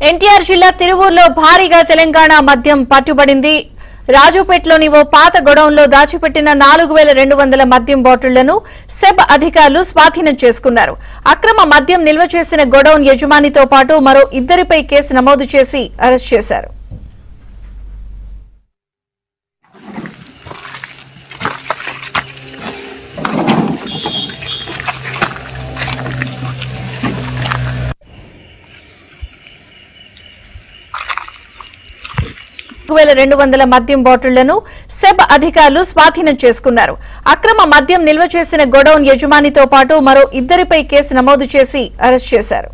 ఎన్టీఆర్ జిల్లా తిరువూరులో భారీగా తెలంగాణ మద్యం పట్టుబడింది. రాజుపేటలోని ఓ పాత గొడౌన్లో దాచిపెట్టిన 4200 మద్యం బాటిళ్లను సెబ్ అధికారులు స్వాధీనం చేసుకున్నారు. అక్రమ మద్యం నిల్వ చేసిన గొడౌన్ యజమానితో పాటు మరో ఇద్దరిపై కేసు నమోదు చేసి అరెస్ట్ చేశారు. మద్యం బాటిళ్లను సెబ్ అధికారులు స్వాధీనం చేసుకున్నారు. అక్రమ మద్యం నిల్వ చేసిన గొడౌన్ యజమానితో పాటు మరో ఇద్దరిపై కేసు నమోదు చేసి అరెస్ట్ చేశారు.